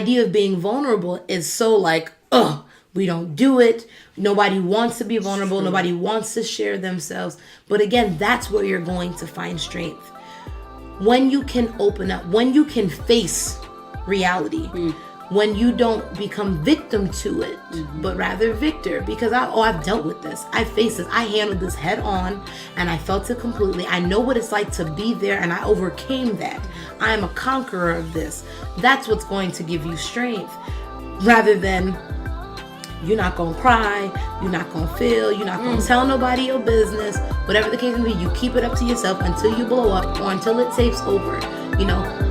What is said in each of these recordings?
idea of being vulnerable is so like, ugh, we don't do it. Nobody wants to be vulnerable. True. Nobody wants to share themselves. But again, that's where you're going to find strength. When you can open up, when you can face reality, when you don't become victim to it, but rather victor. Because I've dealt with this. I faced this. I handled this head on and I felt it completely. I know what it's like to be there and I overcame that. I am a conqueror of this. That's what's going to give you strength. Rather than you're not going to cry, you're not going to feel, you're not going to tell nobody your business. Whatever the case may be, you keep it up to yourself until you blow up or until it takes over, you know.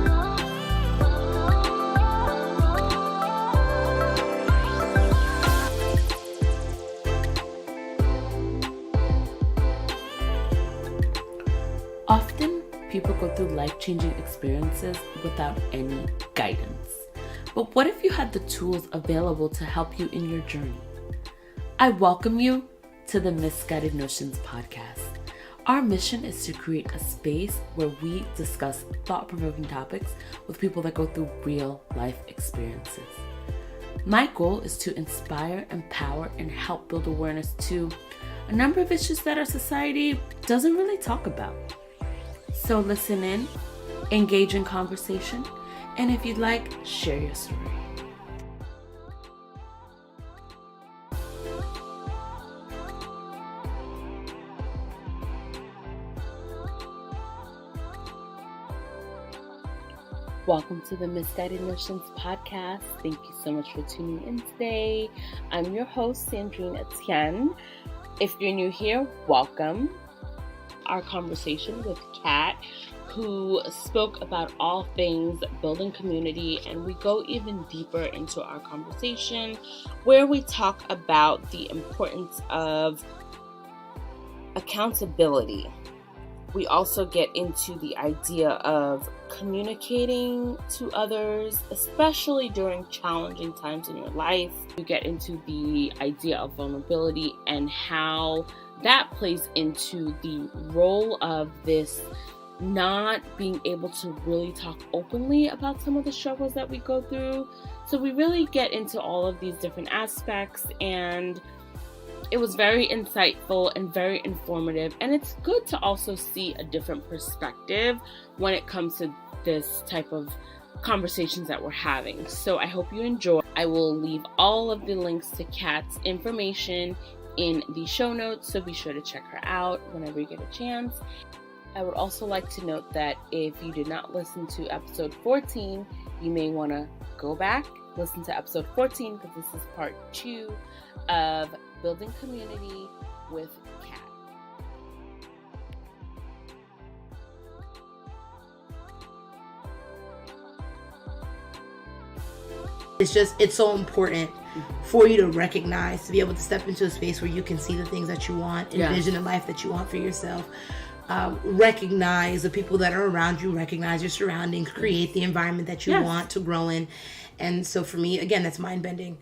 Often, people go through life-changing experiences without any guidance. But what if you had the tools available to help you in your journey? I welcome you to the Misguided Notions podcast. Our mission is to create a space where we discuss thought-provoking topics with people that go through real life experiences. My goal is to inspire, empower, and help build awareness to a number of issues that our society doesn't really talk about. So listen in, engage in conversation, and if you'd like, share your story. Welcome to the Misguided Notions podcast. Thank you so much for tuning in today. I'm your host, Sandrine Etienne. If you're new here, welcome. Our conversation with Kat, who spoke about all things building community, and we go even deeper into our conversation where we talk about the importance of accountability. We also get into the idea of communicating to others, especially during challenging times in your life. We get into the idea of vulnerability and how that plays into the role of this not being able to really talk openly about some of the struggles that we go through. So we really get into all of these different aspects, and it was very insightful and very informative. And it's good to also see a different perspective when it comes to this type of conversations that we're having. So I hope you enjoy. I will leave all of the links to Kat's information in the show notes, so be sure to check her out whenever you get a chance. I would also like to note that if you did not listen to episode 14, you may want to go back, listen to episode 14, because this is part 2 of Building Community with Kat. It's so important for you to recognize, to be able to step into a space where you can see the things that you want, envision the life that you want for yourself. Recognize the people that are around you, recognize your surroundings, create the environment that you want to grow in. And so for me, again, that's mind bending.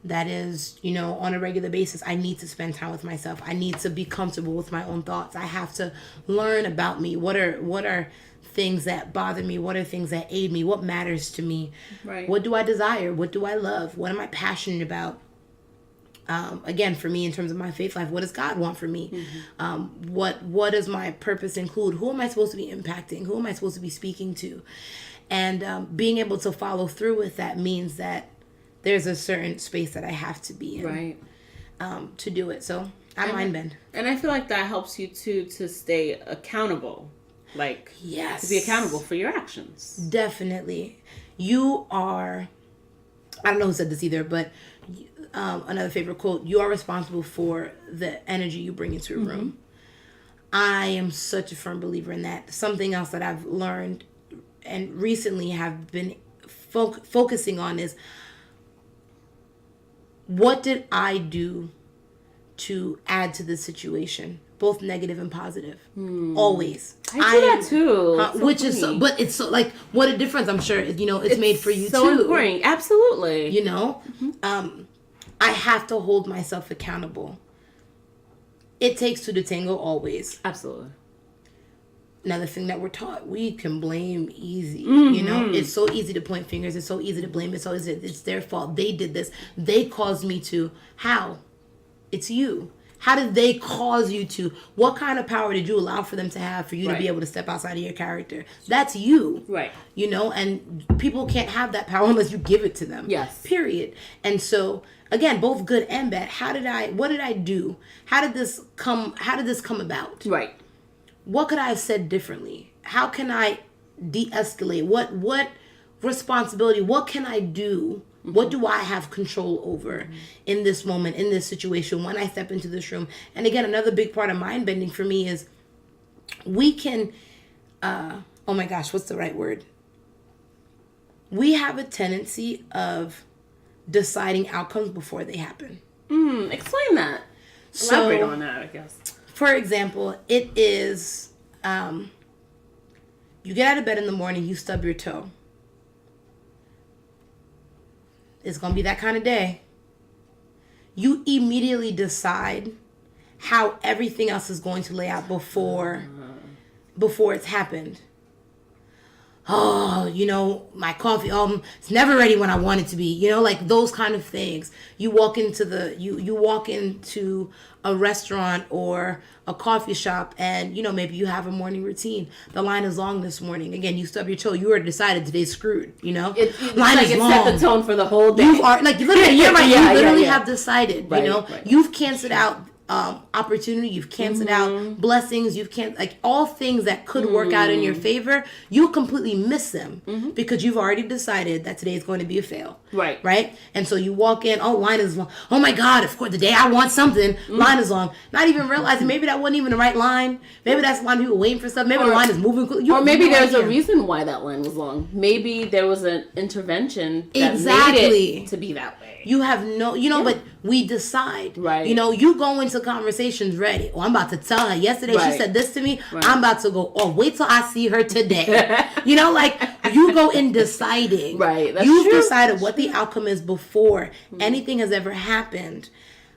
That is, on a regular basis, I need to spend time with myself. I need to be comfortable with my own thoughts. I have to learn about me. What are things that bother me? What are things that aid me? What matters to me? Right. What do I desire? What do I love? What am I passionate about? Again, for me, in terms of my faith life, what does God want for me? What does my purpose include? Who am I supposed to be impacting? Who am I supposed to be speaking to? And being able to follow through with that means that there's a certain space that I have to be in, right, to do it. So I mind bend. And I feel like that helps you too to stay accountable. Like, yes, to be accountable for your actions. Definitely. You are, I don't know who said this either, but another favorite quote, you are responsible for the energy you bring into a room. I am such a firm believer in that. Something else that I've learned and recently have been focusing on is, what did I do to add to this situation? Both negative and positive. Always. I do that too. Which funny. Is so, but it's so like, what a difference. I'm sure, it's made for you so too. Important. Absolutely. I have to hold myself accountable. It takes two to tango always. Absolutely. another thing that we're taught, we can blame easy. You know, it's so easy to point fingers. It's so easy to blame. It's so easy. It's their fault. They did this. They caused me to. How? It's you. How did they cause you to? What kind of power did you allow for them to have for you to be able to step outside of your character? That's you. Right. You know, and people can't have that power unless you give it to them. Yes. Period. And so, again, both good and bad. What did I do? How did this come about? Right. What could I have said differently? How can I de-escalate? What responsibility, what can I do? What do I have control over in this moment, in this situation, when I step into this room? And again, another big part of mind bending for me is we can, oh my gosh, what's the right word? We have a tendency of deciding outcomes before they happen. Explain that. Elaborate on that, I guess. For example, it is, you get out of bed in the morning, you stub your toe. It's going to be that kind of day. You immediately decide how everything else is going to lay out before it's happened. Oh, you know, my coffee, it's never ready when I want it to be. You know, like those kind of things. You walk into you walk into a restaurant or a coffee shop and, you know, maybe you have a morning routine. The line is long this morning. Again, you stub your toe. You already decided today's screwed, you know? It's line like is long. Set the tone for the whole day. You are, like, literally, you literally have decided, you know? Right. You've canceled out opportunity, you've canceled out blessings, you've canceled, like, all things that could work out in your favor, you completely miss them because you've already decided that today is going to be a fail. Right? And so you walk in, line is long. Oh my God, of course, the day I want something, line is long. Not even realizing maybe that wasn't even the right line. Maybe that's the line people waiting for stuff. Maybe the line is moving quickly. Or maybe there's a reason why that line was long. Maybe there was an intervention that made it to be that way. You have no, but we decide. Right. You know, you go into conversations ready. Oh, I'm about to tell her. Yesterday she said this to me. Right. I'm about to go, wait till I see her today. You know, like, you go in deciding. Right. That's You've true. Decided what the outcome is before anything has ever happened.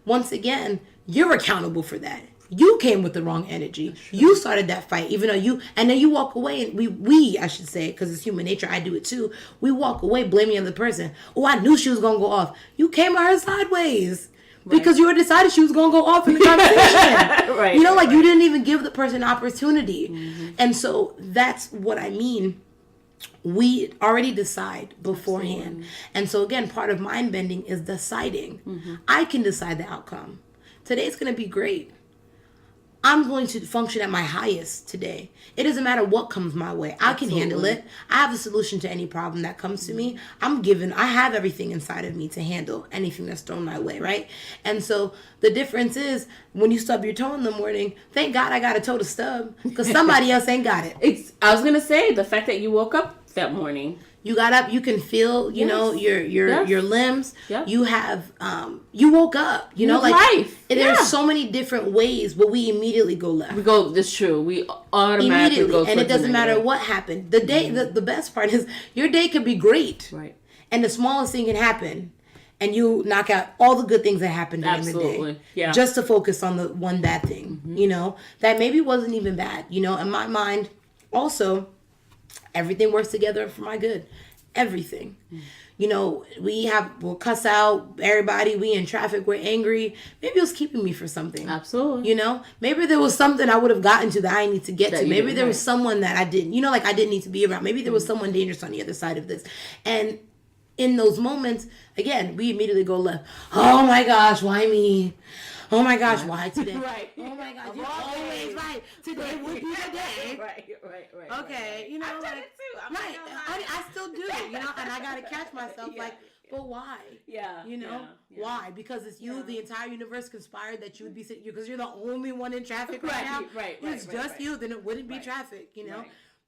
Once again, you're accountable for that. You came with the wrong energy. You started that fight, even though and then you walk away, and we I should say, because it's human nature, I do it too. We walk away blaming the other person. Oh, I knew she was going to go off. You came at her sideways. Right. Because you already decided she was going to go off in the conversation. You know, like, you didn't even give the person an opportunity. And so that's what I mean. We already decide beforehand. Absolutely. And so, again, part of mind bending is deciding. I can decide the outcome. Today's going to be great. I'm going to function at my highest today. It doesn't matter what comes my way. I can handle it. I have a solution to any problem that comes to me. I have everything inside of me to handle anything that's thrown my way, right? And so the difference is, when you stub your toe in the morning, thank God I got a toe to stub, because somebody else ain't got it. I was going to say, the fact that you woke up that morning. You got up, you can feel, you know, your limbs. Yep. You have, you woke up, you know, like, life. There's so many different ways, but we immediately go left. That's true. We automatically go. And it doesn't matter what happened. The day, the best part is, your day could be great. Right. And the smallest thing can happen, and you knock out all the good things that happened during the day. Yeah. Just to focus on the one bad thing, you know, that maybe wasn't even bad. You know, in my mind, also, everything works together for my good. Everything. You know, we'll cuss out everybody. We in traffic. We're angry. Maybe it was keeping me for something. Absolutely. You know, maybe there was something I would have gotten to that I need to get to. Maybe there was someone that I didn't, you know, like, I didn't need to be around. Maybe there was someone dangerous on the other side of this. And in those moments, again, we immediately go left. Oh my gosh, why me? Oh my gosh, why today? Right. Oh my gosh, you're always right. Today would be the day. Right. Okay, you know, I've done it too. I still do it, you know, and I gotta catch myself, but why? Yeah. You know, why? Because it's you. The entire universe conspired that you would be sitting, because you're the only one in traffic right now. It's just you. Then it wouldn't be traffic. You know.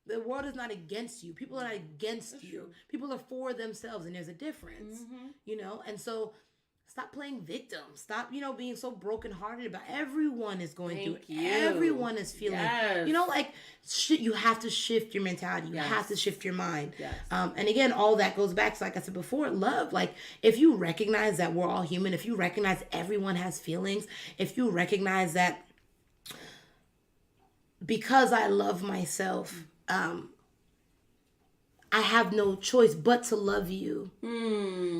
The world is not against you. People are not against you. True. People are for themselves, and there's a difference. You know, and so. Stop playing victim. Stop, you know, being so brokenhearted about it. Everyone is going through it. Everyone is feeling, you know, like, you have to shift your mentality. You have to shift your mind. And again, all that goes back to, like I said before, love. Like, if you recognize that we're all human, if you recognize everyone has feelings, if you recognize that because I love myself, I have no choice but to love you,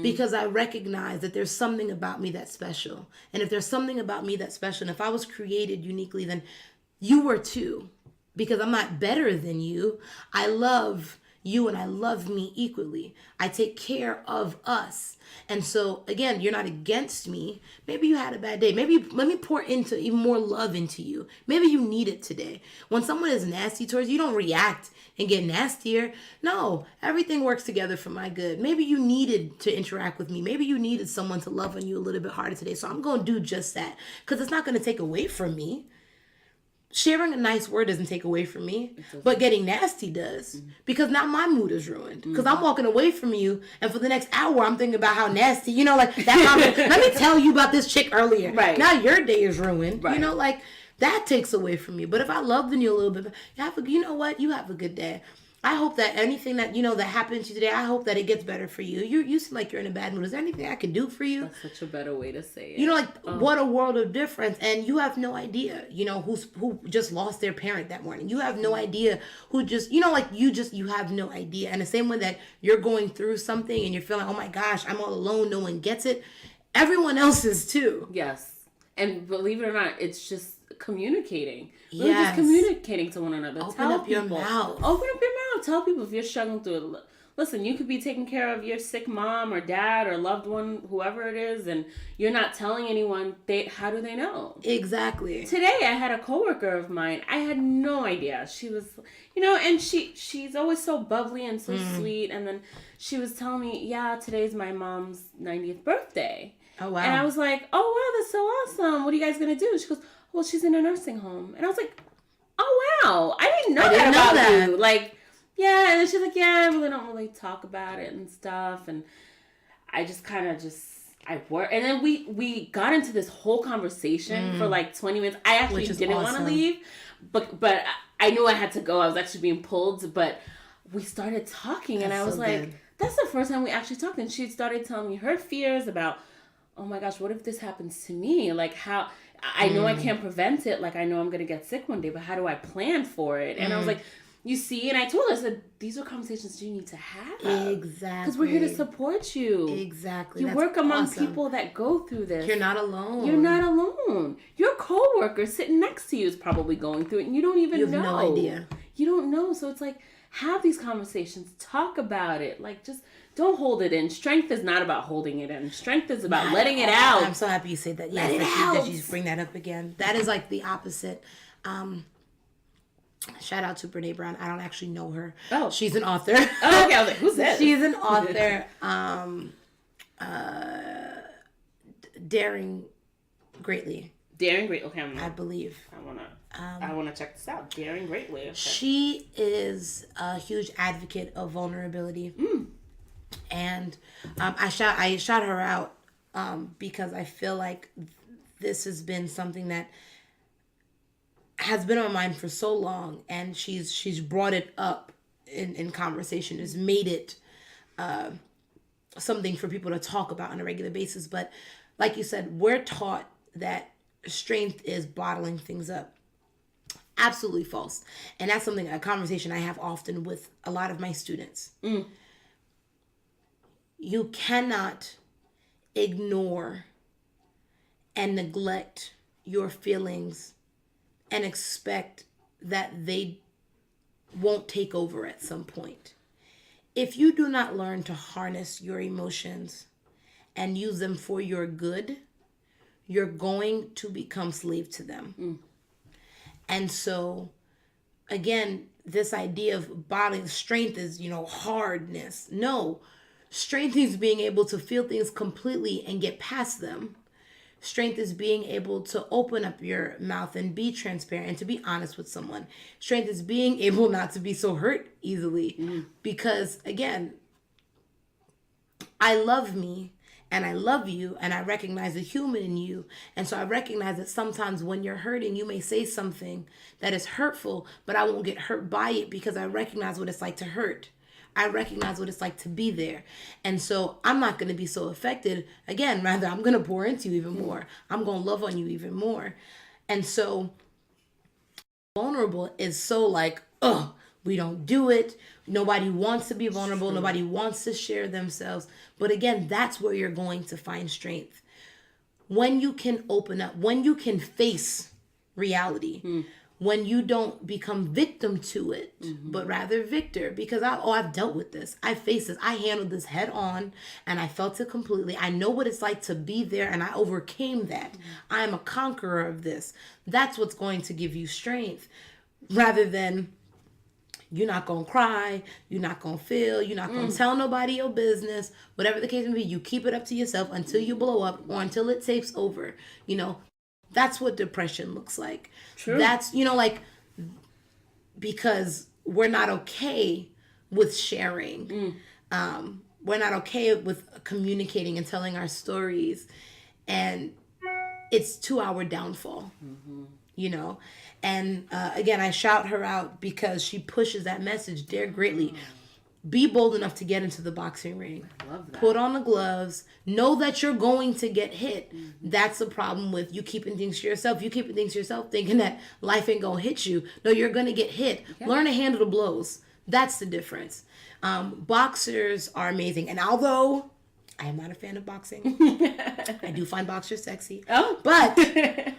because I recognize that there's something about me that's special. And if there's something about me that's special, and if I was created uniquely, then you were too, because I'm not better than you. I love you and I love me equally. I take care of us. And so again, you're not against me. Maybe you had a bad day. Maybe let me pour into even more love into you. Maybe you need it today. When someone is nasty towards you, you don't react and get nastier. No, everything works together for my good. Maybe you needed to interact with me. Maybe you needed someone to love on you a little bit harder today. So I'm going to do just that, because it's not going to take away from me. Sharing a nice word doesn't take away from me, but getting nasty does, because now my mood is ruined, because I'm walking away from you, and for the next hour I'm thinking about how nasty, like that. Let me tell you about this chick earlier. Right. Now your day is ruined. Right. Like that takes away from you. But if I loved you a little bit, you know what? You have a good day. I hope that anything that that happened to you today, I hope that it gets better for you. You seem like you're in a bad mood. Is there anything I can do for you? That's such a better way to say it. What a world of difference. And you have no idea, who just lost their parent that morning. You have no idea who just, you have no idea. And the same way that you're going through something and you're feeling, oh my gosh, I'm all alone, no one gets it. Everyone else is too. Yes. And believe it or not, it's just communicating. Really just communicating to one another. Open up your mouth. Open up your mouth. Tell people if you're struggling through it. Listen, you could be taking care of your sick mom or dad or loved one, whoever it is, and you're not telling anyone. How do they know? Exactly. Today, I had a coworker of mine. I had no idea. She was, and she's always so bubbly and so sweet. And then she was telling me, yeah, today's my mom's 90th birthday. Oh, wow. And I was like, oh, wow, that's so awesome. What are you guys going to do? She goes, well, she's in a nursing home. And I was like, oh, wow. I didn't know that about you. Like, yeah. And then she's like, yeah, I really don't really talk about it and stuff. And I just kind of I work. And then we got into this whole conversation for like 20 minutes. I actually didn't want to leave, but I knew I had to go. I was actually being pulled, but we started talking. And I was like, good. That's the first time we actually talked. And she started telling me her fears about, oh my gosh, what if this happens to me? Like how... I know I can't prevent it. Like, I know I'm going to get sick one day, but how do I plan for it? And I was like, you see? And I told her, I said, these are conversations you need to have. Exactly. Because we're here to support you. Exactly. You work among people that go through this. You're not alone. You're not alone. Your coworker sitting next to you is probably going through it, and you don't even know. You have no idea. You don't know. So it's like, have these conversations. Talk about it. Like, just... don't hold it in. Strength is not about holding it in. Strength is about letting it out. I'm so happy you said that. Yes, that you bring that up again. That is like the opposite. Shout out to Brene Brown. I don't actually know her. Oh. She's an author. Oh, okay. I was like, who's that? She's an author. Daring Greatly. Daring Greatly. Okay, I believe. I wanna check this out. Daring Greatly. Okay. She is a huge advocate of vulnerability. And I shout her out because I feel like this has been something that has been on my mind for so long, and she's brought it up in conversation, has made it something for people to talk about on a regular basis. But like you said, we're taught that strength is bottling things up. Absolutely false. And that's a conversation I have often with a lot of my students. You cannot ignore and neglect your feelings and expect that they won't take over at some point. If you do not learn to harness your emotions and use them for your good, you're going to become slave to them. And so, again, this idea of bodily strength is, hardness. No. Strength is being able to feel things completely and get past them. Strength is being able to open up your mouth and be transparent and to be honest with someone. Strength is being able not to be so hurt easily. Because, again, I love me and I love you and I recognize the human in you. And so I recognize that sometimes when you're hurting, you may say something that is hurtful, but I won't get hurt by it because I recognize what it's like to hurt. I recognize what it's like to be there. And so I'm not going to be so affected. Again, rather, I'm going to pour into you even more. I'm going to love on you even more. And so vulnerable is so like, ugh, we don't do it. Nobody wants to be vulnerable. Nobody wants to share themselves. But again, that's where you're going to find strength. When you can open up, when you can face reality, when you don't become victim to it, but rather victor, because I've dealt with this. I faced this. I handled this head on and I felt it completely. I know what it's like to be there and I overcame that. I am a conqueror of this. That's what's going to give you strength rather than you're not going to cry, you're not going to feel, you're not going to tell nobody your business, whatever the case may be. You keep it up to yourself until you blow up or until it takes over. You know, that's what depression looks like. True. That's, you know, like, because we're not okay with sharing. We're not okay with communicating and telling our stories. And it's to our downfall. You know, and again, I shout her out because she pushes that message, dare greatly. Be bold enough to get into the boxing ring. I love that. Put on the gloves. Know that you're going to get hit. That's the problem with you keeping things to yourself. You keeping things to yourself thinking that life ain't going to hit you. No, you're going to get hit. Yeah. Learn to handle the blows. That's the difference. Boxers are amazing. And although I am not a fan of boxing, I do find boxers sexy. Oh. But...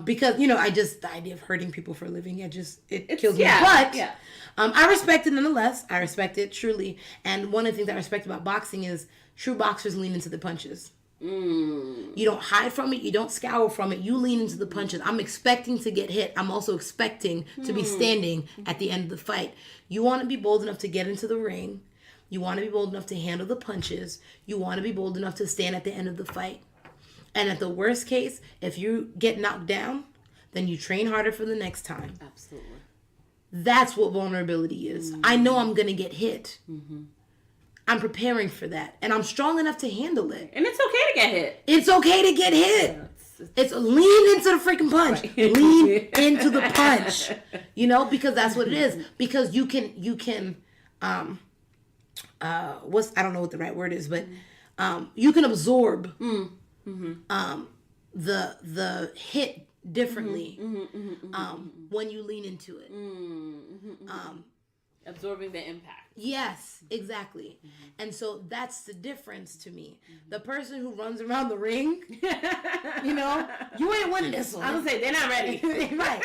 because, you know, the idea of hurting people for a living, it kills me. But I respect it nonetheless. I respect it truly. And one of the things I respect about boxing is true boxers lean into the punches. You don't hide from it. You don't scour from it. You lean into the punches. I'm expecting to get hit. I'm also expecting to be standing at the end of the fight. You want to be bold enough to get into the ring. You want to be bold enough to handle the punches. You want to be bold enough to stand at the end of the fight. And at the worst case, if you get knocked down, then you train harder for the next time. Absolutely. That's what vulnerability is. I know I'm going to get hit. I'm preparing for that. And I'm strong enough to handle it. And it's okay to get hit. It's okay to get hit. Yeah, it's lean into the freaking punch. Right. Lean into the punch. You know, because that's what it is. Because you can I don't know what the right word is, but you can absorb the hit differently when you lean into it. Absorbing the impact. Yes, exactly. And so that's the difference to me. The person who runs around the ring, you know, you ain't winning this one. I would say they're not ready. Right.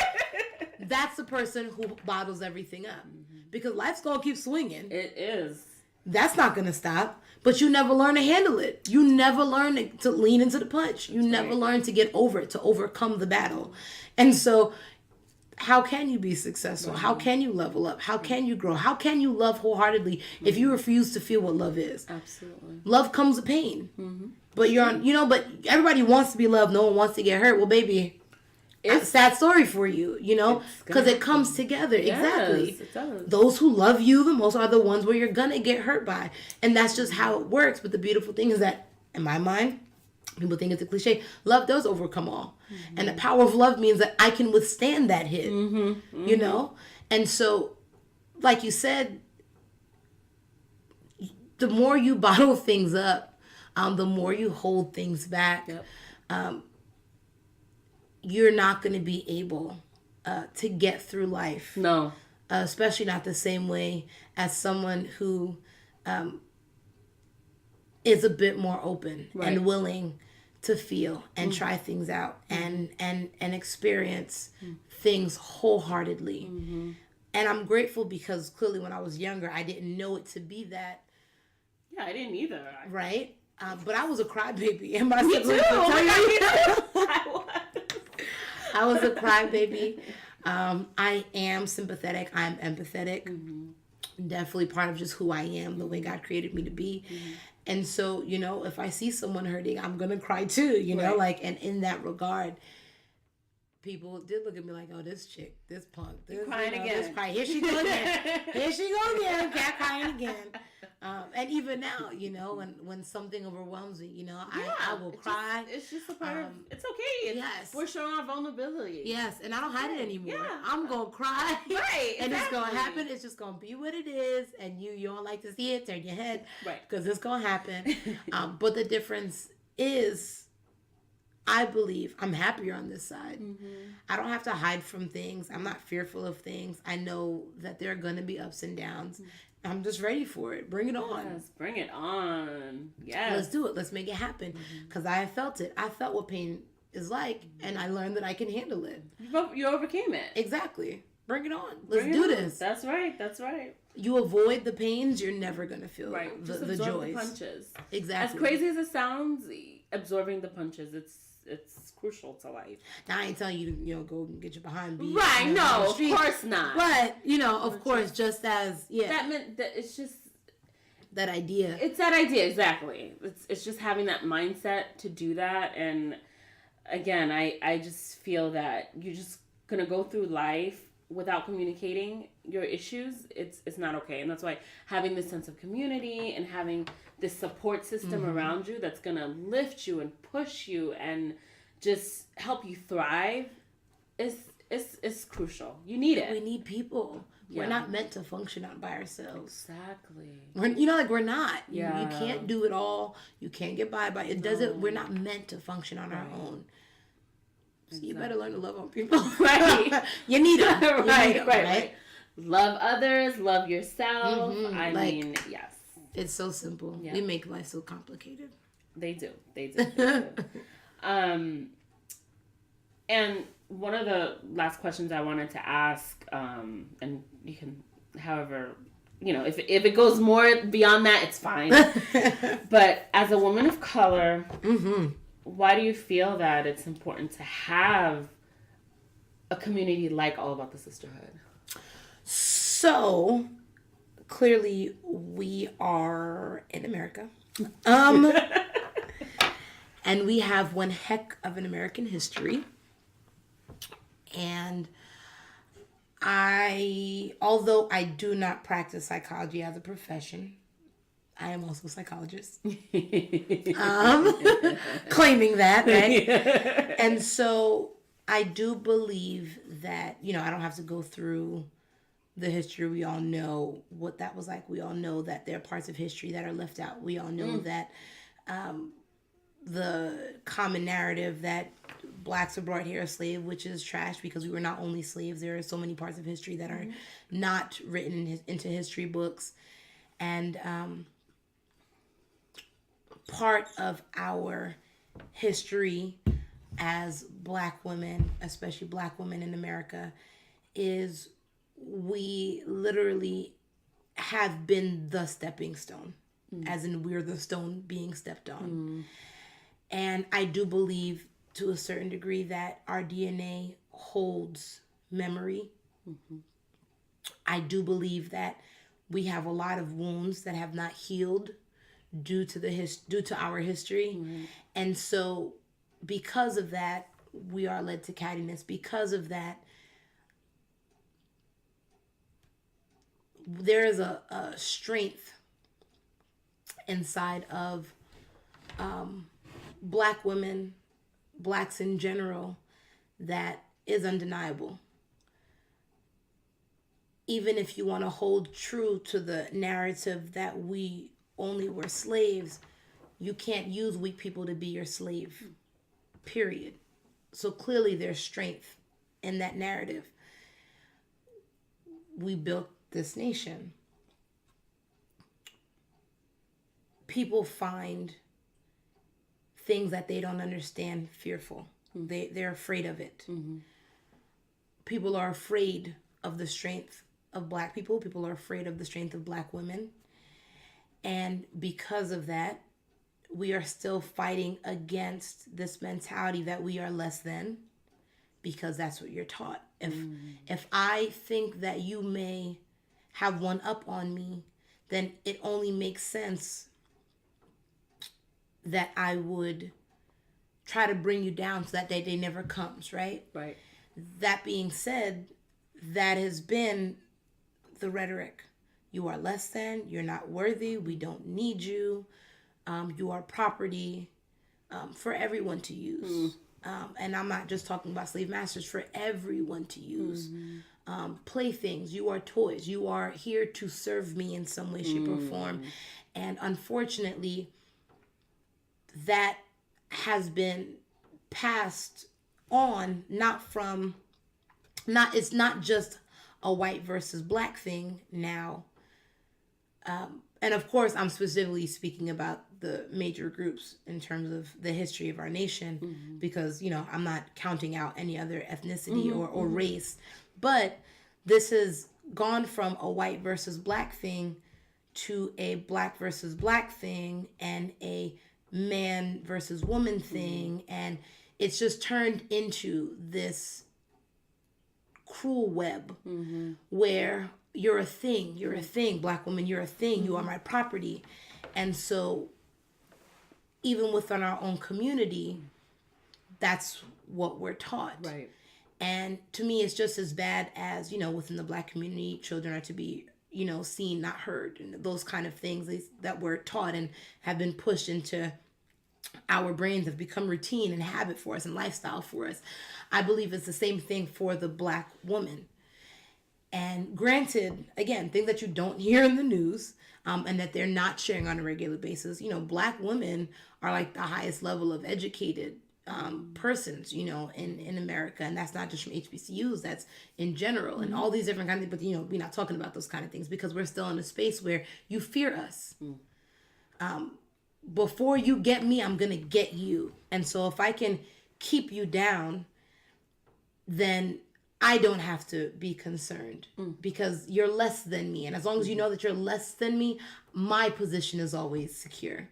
That's the person who bottles everything up. Because life's going to keep swinging. It is. That's not going to stop. But you never learn to handle it. You never learn to lean into the punch. You never learn to get over it, to overcome the battle. And so how can you be successful? How can you level up? How can you grow? How can you love wholeheartedly if you refuse to feel what love is? Absolutely. Love comes with pain. But but everybody wants to be loved. No one wants to get hurt. Well, baby, it's a sad story for you, you know, because it comes together. Yes, exactly. It does. Those who love you the most are the ones where you're going to get hurt by. And that's just how it works. But the beautiful thing is that, in my mind, people think it's a cliche. Love does overcome all. And the power of love means that I can withstand that hit, you know? And so, like you said, the more you bottle things up, the more you hold things back, you're not going to be able to get through life. No. Especially not the same way as someone who is a bit more open and willing to feel and try things out and experience things wholeheartedly. And I'm grateful because clearly when I was younger, I didn't know it to be that. Yeah, I didn't either. Right? But I was a crybaby. And my me too. I was a crybaby. I am sympathetic. I'm empathetic. Definitely part of just who I am, the way God created me to be. And so, you know, if I see someone hurting, I'm going to cry too, you know, and in that regard, people did look at me like, oh, this chick, this punk, this crying again. This cry. Here she goes again. Here she goes again. Cat crying again. And even now, you know, when something overwhelms me, you know, I will cry. It's just a part of, it's okay. Yes. We're showing our vulnerability. Yes. And I don't hide it anymore. Yeah. I'm going to cry. Right. And it's going to happen. It's just going to be what it is. And you don't like to see it, turn your head. Right. Because it's going to happen. But the difference is I believe I'm happier on this side. I don't have to hide from things. I'm not fearful of things. I know that there are going to be ups and downs. I'm just ready for it. Bring it on. Yes, bring it on. Yes. Let's do it. Let's make it happen. Because I have felt it. I felt what pain is like, and I learned that I can handle it. You overcame it. Exactly. Bring it on. Let's do this. That's right. That's right. You avoid the pains, you're never going to feel the joys. The punches. Exactly. As crazy as it sounds, absorbing the punches, it's crucial to life. Now, I ain't telling you to, go and get your behind beat. Right, no, of course not. But, of course, just as, That meant that it's just... That idea. It's that idea, exactly. It's just having that mindset to do that. And, again, I just feel that you're just going to go through life without communicating your issues. It's not okay. And that's why having this sense of community and having this support system around you that's going to lift you and push you and just help you thrive is crucial. You need it. We need people. Yeah. We're not meant to function out by ourselves. Exactly. We're not. Yeah. You can't do it all. You can't get by it. We're not meant to function on our own. So you better learn to love on people. Right. You need them. Right. Love others. Love yourself. I mean, yes. It's so simple. Yeah. We make life so complicated. They do. And one of the last questions I wanted to ask, and you can, however, if it goes more beyond that, it's fine. But as a woman of color, why do you feel that it's important to have a community like All About the Sisterhood? So, clearly, we are in America. And we have one heck of an American history. And although I do not practice psychology as a profession, I am also a psychologist. Claiming that, right? And so I do believe that, I don't have to go through the history. We all know what that was like. We all know that there are parts of history that are left out. We all know that the common narrative that blacks were brought here as slaves, which is trash because we were not only slaves. There are so many parts of history that are not written into history books. And part of our history as Black women, especially Black women in America, is we literally have been the stepping stone, as in we're the stone being stepped on. And I do believe to a certain degree that our DNA holds memory. I do believe that we have a lot of wounds that have not healed due to our history. And so because of that, we are led to cattiness. Because of that, there is a strength inside of Black women, Blacks in general, that is undeniable. Even if you want to hold true to the narrative that we only were slaves, you can't use weak people to be your slave, period. So clearly there's strength in that narrative. We built this nation. People find things that they don't understand fearful. They're afraid of it. People are afraid of the strength of Black people. People are afraid of the strength of Black women. And because of that, we are still fighting against this mentality that we are less than, because that's what you're taught. If I think that you may have one up on me, then it only makes sense that I would try to bring you down so that day never comes, right? Right. That being said, that has been the rhetoric. You are less than, you're not worthy, we don't need you, you are property for everyone to use. And I'm not just talking about slave masters, for everyone to use. Playthings, you are toys, you are here to serve me in some way, shape, or form. And unfortunately, that has been passed on, it's not just a white versus black thing now. And of course, I'm specifically speaking about the major groups in terms of the history of our nation, because, I'm not counting out any other ethnicity or race. But this has gone from a white versus black thing to a black versus black thing and a man versus woman thing. And it's just turned into this cruel web where you're a thing, black woman, you're a thing, you are my property. And so even within our own community, that's what we're taught. Right. And to me, it's just as bad as, within the black community, children are to be, seen, not heard, and those kind of things that we're taught and have been pushed into our brains, have become routine and habit for us and lifestyle for us. I believe it's the same thing for the black woman. And granted, again, things that you don't hear in the news, and that they're not sharing on a regular basis. Black women are like the highest level of educated persons, in America. And that's not just from HBCUs, that's in general, and all these different kinds of, but, we're not talking about those kind of things because we're still in a space where you fear us. Before you get me, I'm going to get you. And so if I can keep you down, then I don't have to be concerned because you're less than me. And as long as you know that you're less than me, my position is always secure.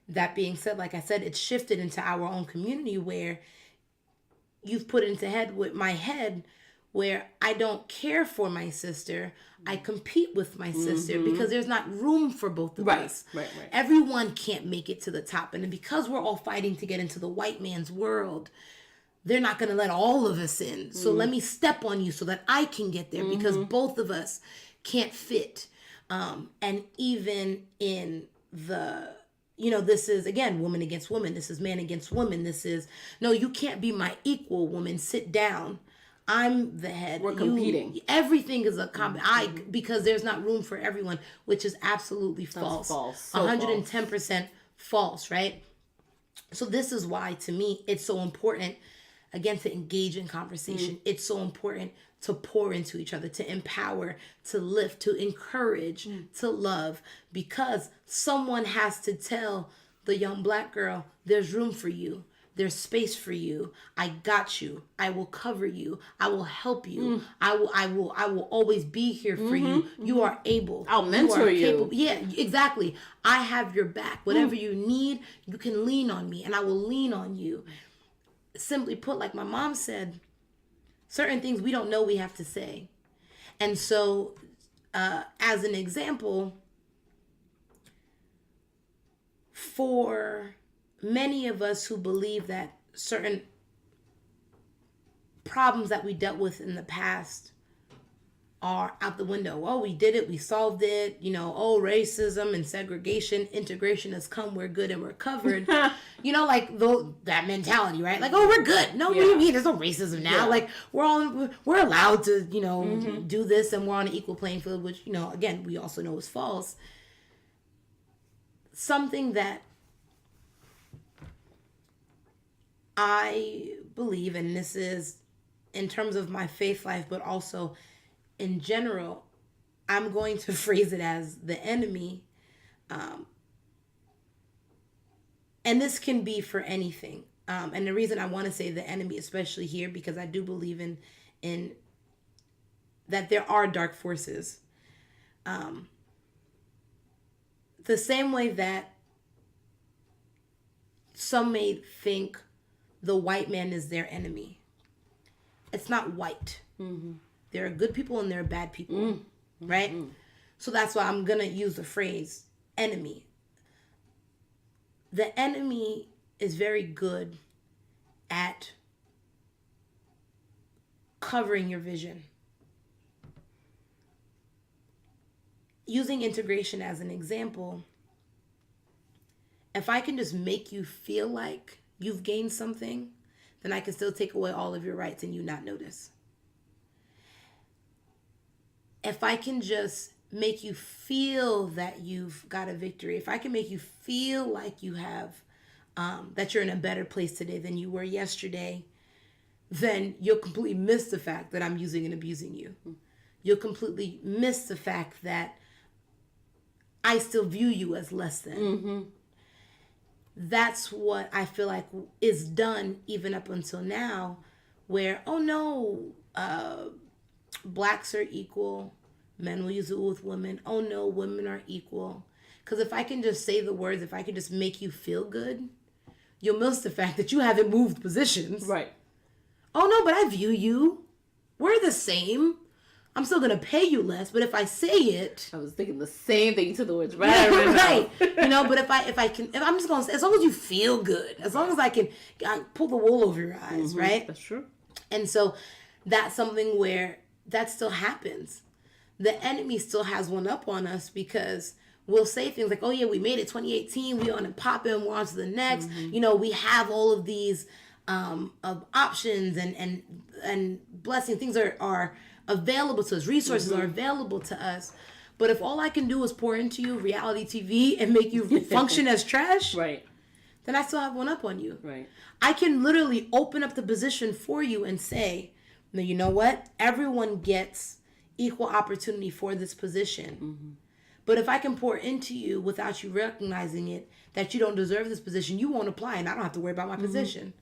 That being said, like I said, it's shifted into our own community where you've put into my head where I don't care for my sister. I compete with my sister because there's not room for both of us. Right. Everyone can't make it to the top. And because we're all fighting to get into the white man's world, they're not going to let all of us in. So let me step on you so that I can get there because both of us can't fit. And even in the, this is, again, woman against woman. This is man against woman. This is, no, you can't be my equal, woman. Sit down. I'm the head. We're competing. Everything is a because there's not room for everyone, which is absolutely false. False. So 110% false, right? So this is why, to me, it's so important, again, to engage in conversation. It's so important to pour into each other, to empower, to lift, to encourage, to love, because someone has to tell the young black girl, there's room for you. There's space for you. I got you. I will cover you. I will help you. I will always be here for you. You are able. I'll mentor you. Yeah, exactly. I have your back. Whatever you need, you can lean on me and I will lean on you. Simply put, like my mom said, certain things we don't know we have to say. And so, as an example, for many of us who believe that certain problems that we dealt with in the past are out the window. Oh, we did it. We solved it. Racism and segregation, integration has come. We're good and we're covered. Like that mentality, right? Like, oh, we're good. No, what do you mean? There's no racism now. Yeah. Like we're allowed to, do this and we're on an equal playing field, which, again, we also know is false. Something that I believe, and this is in terms of my faith life, but also in general, I'm going to phrase it as the enemy. And this can be for anything. And the reason I want to say the enemy, especially here, because I do believe in that there are dark forces. The same way that some may think the white man is their enemy. It's not white. There are good people and there are bad people, right? So that's why I'm going to use the phrase enemy. The enemy is very good at covering your vision. Using integration as an example, if I can just make you feel like you've gained something, then I can still take away all of your rights and you not notice. If I can just make you feel that you've got a victory, if I can make you feel like you have that you're in a better place today than you were yesterday, then you'll completely miss the fact that I'm using and abusing you. You'll completely miss the fact that I still view you as less than. That's what I feel like is done even up until now, where, oh no, blacks are equal. Men will use it with women. Oh no, women are equal. Because if I can just say the words, if I can just make you feel good, you'll miss the fact that you haven't moved positions. Right. Oh no, but I view you. We're the same. I'm still gonna pay you less, but if I say it, I was thinking the same thing. You took the words right. Right. You know, but if I'm just gonna say, as long as you feel good, as long as I pull the wool over your eyes, right? That's true. And so that's something where that still happens. The enemy still has one up on us because we'll say things like, oh yeah, we made it 2018, we on and popping, we're on to the next. You know, we have all of these of options and blessing. Things are available to us. Resources are available to us. But if all I can do is pour into you reality TV and make you function as trash, right, then I still have one up on you. Right. I can literally open up the position for you and say, no, you know what? Everyone gets equal opportunity for this position. But if I can pour into you without you recognizing it, that you don't deserve this position, you won't apply and I don't have to worry about my position.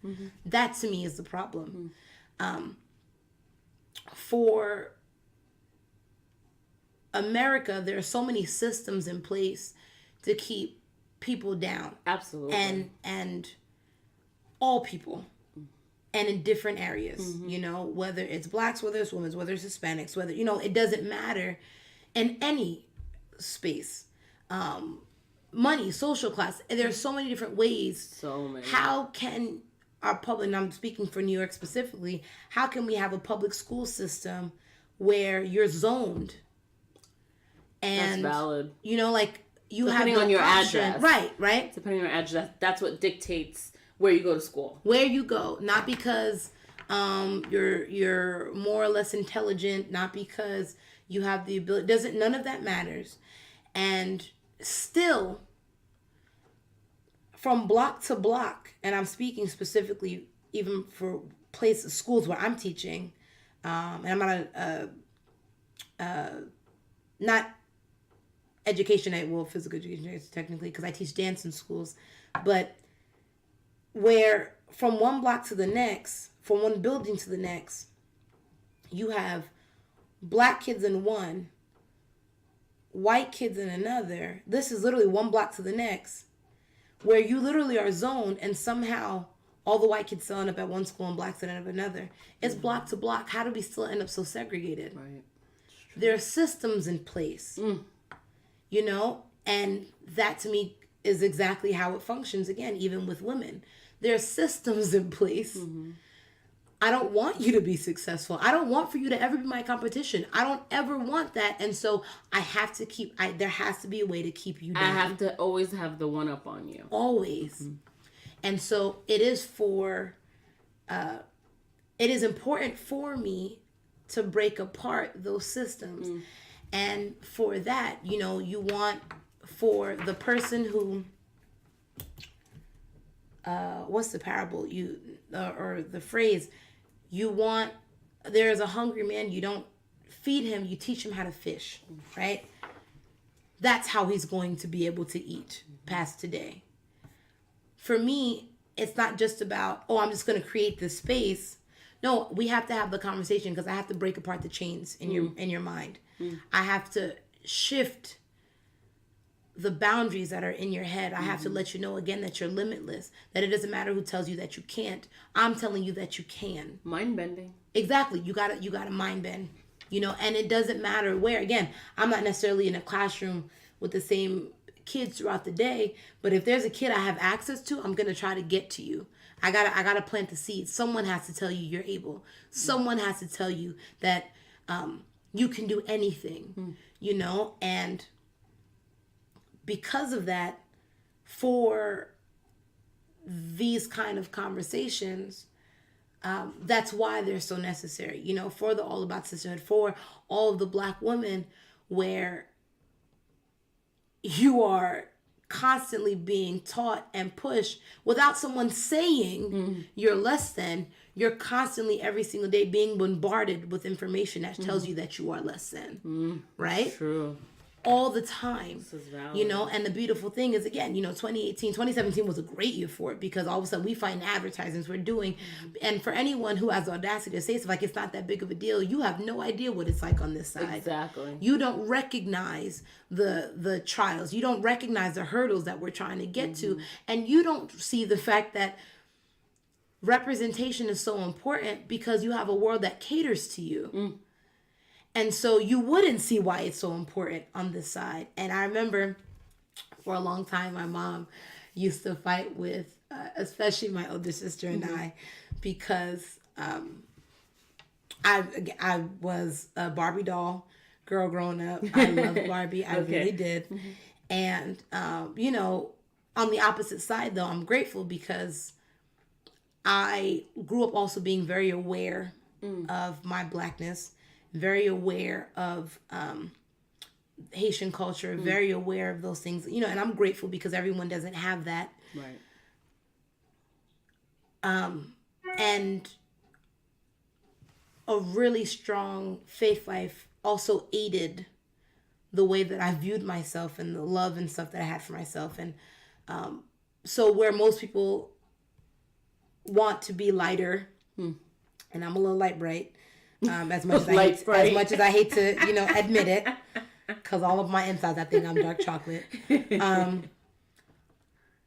That to me is the problem. For America, there are so many systems in place to keep people down. Absolutely. And all people. And in different areas, you know, whether it's blacks, whether it's women, whether it's Hispanics, whether, you know, it doesn't matter in any space. Money, social class. And there are so many different ways. So many. How can our public, and I'm speaking for New York specifically, how can we have a public school system where you're zoned? And, that's valid. You know, like you depending have on your option. address. Right. Depending on your address, that's what dictates where you go to school. Where you go, not because you're more or less intelligent, not because you have the ability. None of that matters. And still, from block to block, and I'm speaking specifically even for places, schools where I'm teaching, and I'm not education, physical education technically, because I teach dance in schools, but where from one block to the next, from one building to the next, you have black kids in one, white kids in another. This is literally one block to the next, where you literally are zoned, and somehow all the white kids still end up at one school and blacks end up at another. It's block to block. How do we still end up so segregated? Right. There are systems in place, you know, and that to me is exactly how it functions, again, even with women. There are systems in place. I don't want you to be successful. I don't want for you to ever be my competition. I don't ever want that. And so I have to there has to be a way to keep you down. I have to always have the one up on you. Always. And so it is it is important for me to break apart those systems. And for that, you know, you want for the person who, what's the parable or the phrase, there is a hungry man, you don't feed him, you teach him how to fish, right? That's how he's going to be able to eat past today. For me, it's not just about, I'm just going to create this space. No, we have to have the conversation, because I have to break apart the chains in your mind. I have to shift the boundaries that are in your head. I have to let you know again that you're limitless, that it doesn't matter who tells you that you can't. I'm telling you that you can. Mind bending. Exactly. You gotta mind bend, you know, and it doesn't matter where. Again, I'm not necessarily in a classroom with the same kids throughout the day, but if there's a kid I have access to, I'm gonna try to get to you. I gotta plant the seed. Someone has to tell you you're able. Someone has to tell you that you can do anything, you know, and because of that, for these kind of conversations, that's why they're so necessary, you know, for the All About Sisterhood, for all of the black women, where you are constantly being taught and pushed without someone saying you're less than. You're constantly every single day being bombarded with information that tells you that you are less than. Right? True. All the time. This is valid. You know, and the beautiful thing is, again, you know, 2017 was a great year for it, because all of a sudden we find advertisements we're doing. And for anyone who has the audacity to say stuff like it's not that big of a deal, you have no idea what it's like on this side. Exactly. You don't recognize the trials. You don't recognize the hurdles that we're trying to get to. And you don't see the fact that representation is so important because you have a world that caters to you. And so you wouldn't see why it's so important on this side. And I remember for a long time, my mom used to fight with, especially my older sister and I, because I was a Barbie doll girl growing up. I loved Barbie. I really did. And, you know, on the opposite side, though, I'm grateful because I grew up also being very aware of my Blackness, very aware of Haitian culture, very aware of those things, you know, and I'm grateful because everyone doesn't have that. Right. And a really strong faith life also aided the way that I viewed myself and the love and stuff that I had for myself. And so where most people want to be lighter, and I'm a little light bright, as much as I hate to, you know, admit it, because all of my insides, I think I'm dark chocolate.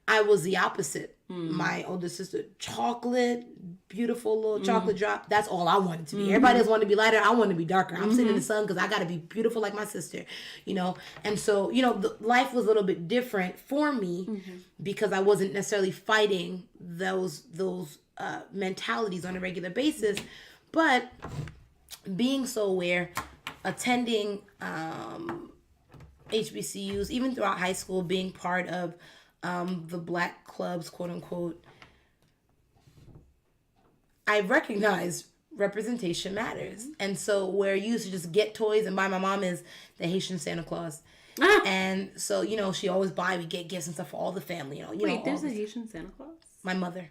I was the opposite. My older sister, chocolate, beautiful little chocolate drop. That's all I wanted to be. Everybody else wanted to be lighter. I wanted to be darker. I'm sitting in the sun because I got to be beautiful like my sister, you know. And so, you know, life was a little bit different for me because I wasn't necessarily fighting those mentalities on a regular basis. But being so aware, attending HBCUs, even throughout high school, being part of the black clubs, quote unquote, I recognize representation matters. And so where you used to just get toys and buy, my mom is the Haitian Santa Claus. And so, you know, she always we get gifts and stuff for all the family. You know, wait, there's a Haitian Santa Claus? My mother.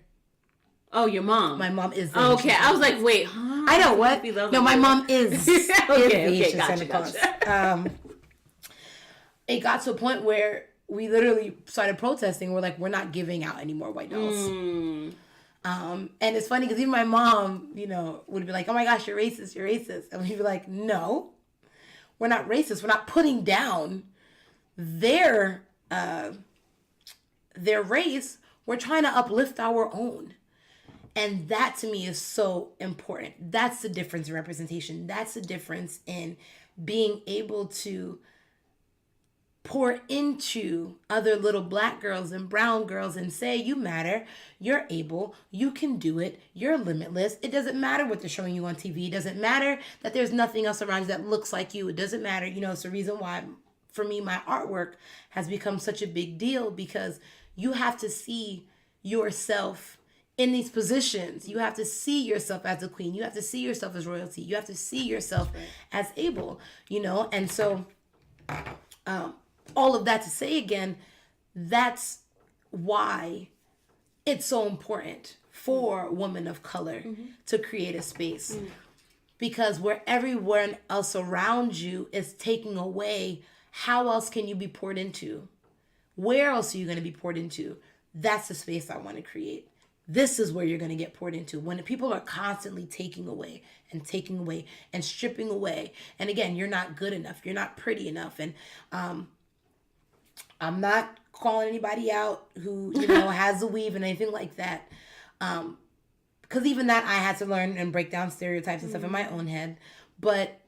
Oh, your mom. My mom is. Okay, I was like, wait, huh? I know what? No, my mom is. Okay, gotcha. It got to a point where we literally started protesting. We're like, we're not giving out any more white dolls. And it's funny because even my mom, you know, would be like, oh my gosh, you're racist, you're racist. And we'd be like, no, we're not racist. We're not putting down their race. We're trying to uplift our own. And that to me is so important. That's the difference in representation. That's the difference in being able to pour into other little black girls and brown girls and say, you matter, you're able, you can do it, you're limitless. It doesn't matter what they're showing you on TV. It doesn't matter that there's nothing else around you that looks like you. It doesn't matter. You know, it's the reason why, for me, my artwork has become such a big deal, because you have to see yourself in these positions. You have to see yourself as a queen. You have to see yourself as royalty. You have to see yourself as able, you know? And so all of that to say again, that's why it's so important for women of color to create a space. Because where everyone else around you is taking away, how else can you be poured into? Where else are you going to be poured into? That's the space I want to create. This is where you're going to get poured into. When people are constantly taking away and stripping away. And again, you're not good enough. You're not pretty enough. And I'm not calling anybody out who, you know, has a weave and anything like that. Because even that, I had to learn and break down stereotypes and stuff in my own head. But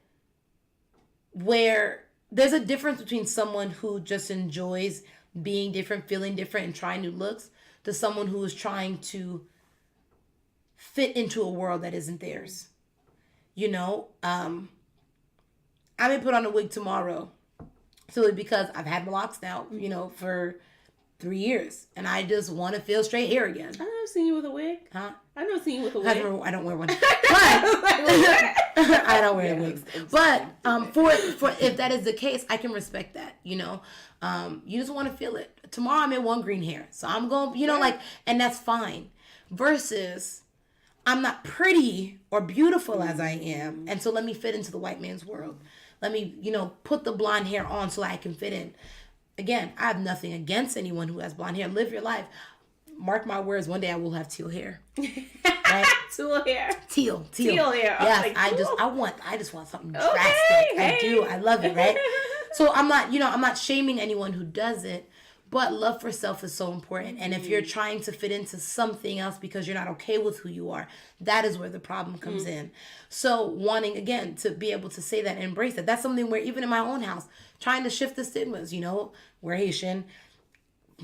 where there's a difference between someone who just enjoys being different, feeling different, and trying new looks, to someone who is trying to fit into a world that isn't theirs. You know, I may put on a wig tomorrow, simply because I've had my locks now, you know, for 3 years, and I just want to feel straight hair again. I've never seen you with a wig. Huh? I've never seen you with a wig. I don't wear one. But I don't wear wigs. But for if that is the case, I can respect that. You know, you just want to feel it. tomorrow I may want green hair. So I'm going, like, and that's fine. Versus, I'm not pretty or beautiful as I am. And so let me fit into the white man's world. Let me, put the blonde hair on so I can fit in. Again, I have nothing against anyone who has blonde hair. Live your life. Mark my words, one day I will have teal hair. Right? Teal hair. Teal hair. Yes, I just want something drastic. Hey. I do. I love it, right? So I'm not shaming anyone who does it, but love for self is so important. And if you're trying to fit into something else because you're not okay with who you are, that is where the problem comes in. So wanting, again, to be able to say that and embrace it. That's something where even in my own house, trying to shift the stigmas, we're Haitian.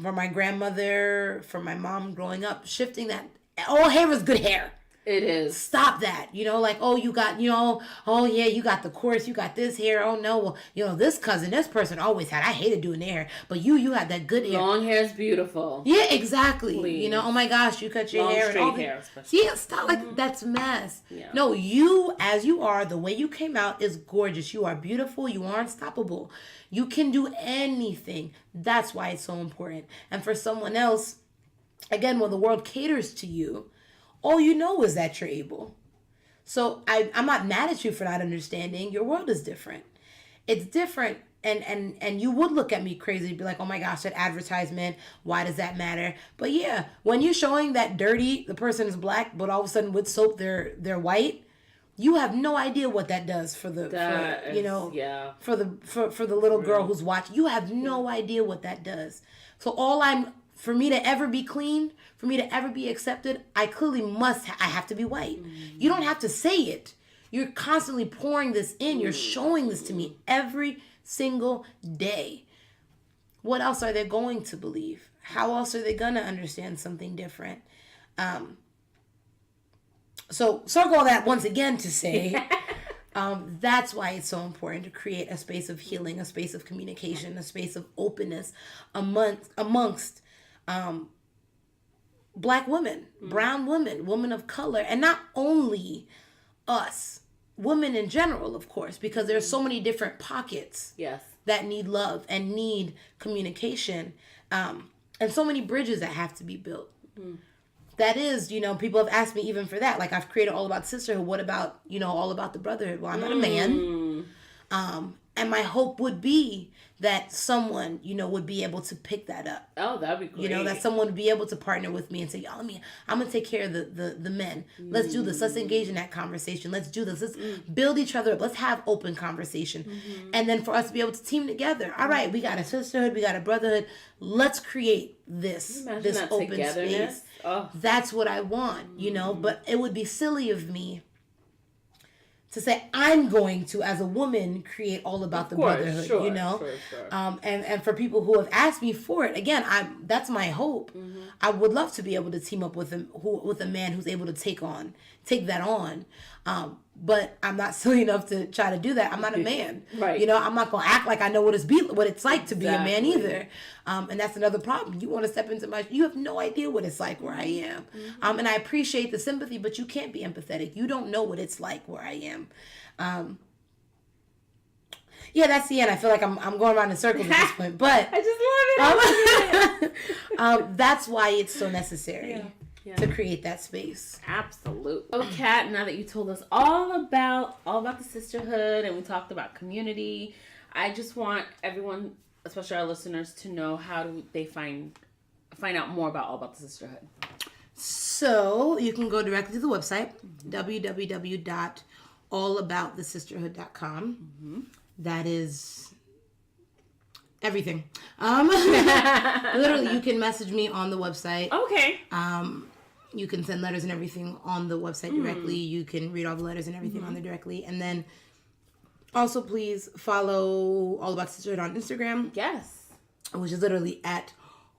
For my grandmother, for my mom growing up, shifting that. All hair is good hair. It is. Stop that. Like, oh, you got, oh, yeah, you got the course, you got this hair. Oh, no, well, this person always had. I hated doing their hair. But you had that good hair. Long hair is beautiful. Yeah, exactly. Please. Oh, my gosh, you cut your Long, hair. straight hair, especially. Yeah, stop. Like, that's mess. Yeah. No, you, as you are, the way you came out is gorgeous. You are beautiful. You are unstoppable. You can do anything. That's why it's so important. And for someone else, again, when the world caters to you, all you know is that you're able. So I'm not mad at you for not understanding. Your world is different. It's different. And you would look at me crazy and be like, oh my gosh, that advertisement, why does that matter? But yeah, when you're showing that the person is black, but all of a sudden with soap they're white, you have no idea what that does for the for the little girl who's watching. You have no idea what that does. So for me to ever be clean, for me to ever be accepted, I clearly I have to be white. You don't have to say it. You're constantly pouring this in. You're showing this to me every single day. What else are they going to believe? How else are they going to understand something different? So circle all that once again to say, that's why it's so important to create a space of healing, a space of communication, a space of openness amongst Black women, brown women, women of color, and not only us, women in general, of course, because there's so many different pockets that need love and need communication, and so many bridges that have to be built. That is, people have asked me even for that. Like, I've created All About Sisterhood. What about, All About the Brotherhood? Well, I'm not a man. And my hope would be that someone, would be able to pick that up. Oh, that'd be great. That someone would be able to partner with me and say, I'm going to take care of the men. Let's do this. Let's engage in that conversation. Let's do this. Let's build each other up. Let's have open conversation. And then for us to be able to team together. All right, we got a sisterhood. We got a brotherhood. Let's create this open space. Oh. That's what I want, But it would be silly of me to say I'm going to, as a woman, create All About the Brotherhood, Sure. And for people who have asked me for it, again, that's my hope. I would love to be able to team up with a man who's able to take that on. But I'm not silly enough to try to do that. I'm not a man, right? I'm not gonna act like I know what it's like to be a man either. And that's another problem. You want to step into you have no idea what it's like where I am. And I appreciate the sympathy, but you can't be empathetic. You don't know what it's like where I am. Yeah, that's the end. I feel like I'm going around in circles at this point, but I just love it. That's why it's so necessary. To create that space. Absolutely. Oh, Kat, now that you told us all about the sisterhood and we talked about community, I just want everyone, especially our listeners, to know how do they find out more about All About the Sisterhood. So you can go directly to the website, www.allaboutthesisterhood.com. That is everything. Literally, you can message me on the website. Okay. You can send letters and everything on the website directly. You can read all the letters and everything on there directly. And then also please follow All About the Sisterhood on Instagram. Yes. Which is literally at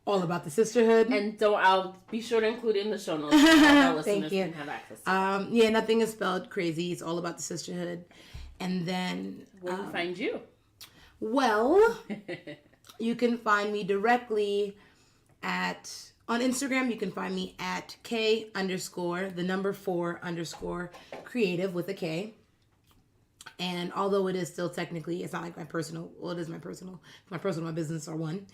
All About the Sisterhood. And I'll be sure to include it in the show notes so our listeners Thank you. Can have access to it. Yeah, nothing is spelled crazy. It's All About the Sisterhood. And then where can we find you? Well, you can find me directly on Instagram. You can find me at K_4_creative with a K. And although it is still technically, it's not like my personal, well, it is my personal, my business are one.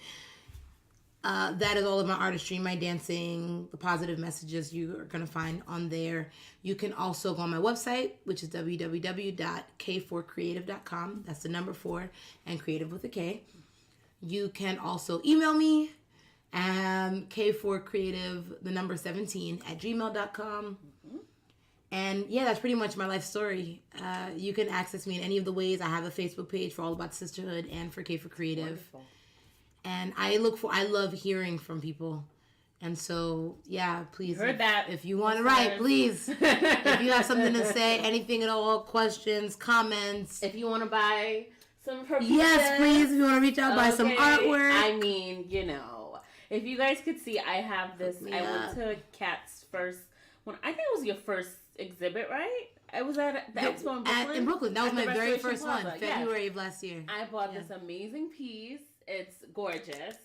That is all of my artistry, my dancing, the positive messages you are going to find on there. You can also go on my website, which is www.k4creative.com. That's the number 4 and creative with a K. You can also email me, k4creative, the number 17 at gmail.com. And yeah, that's pretty much my life story. You can access me in any of the ways. I have a Facebook page for All About Sisterhood and for K for Creative. Wonderful. And I love hearing from people. And so, yeah, please. Heard that. If you want to write, please. If you have something to say, anything at all, questions, comments. If you want to buy some of her pieces. Yes, please. If you want to reach out, buy some artwork. I mean, if you guys could see, I have this. I went to Kat's first, I think it was your first exhibit, right? I was at the expo in Brooklyn. In Brooklyn. That was my very first Plaza. one, February of last year. I bought this amazing piece. It's gorgeous.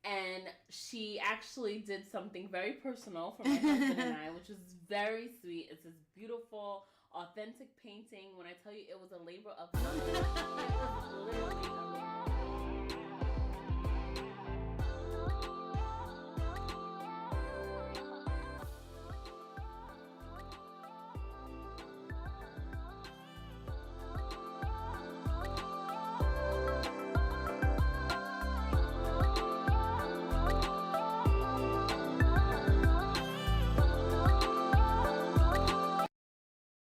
And she actually did something very personal for my husband and I, which was very sweet. It's this beautiful, authentic painting. When I tell you it was a labor of love, it was literally a labor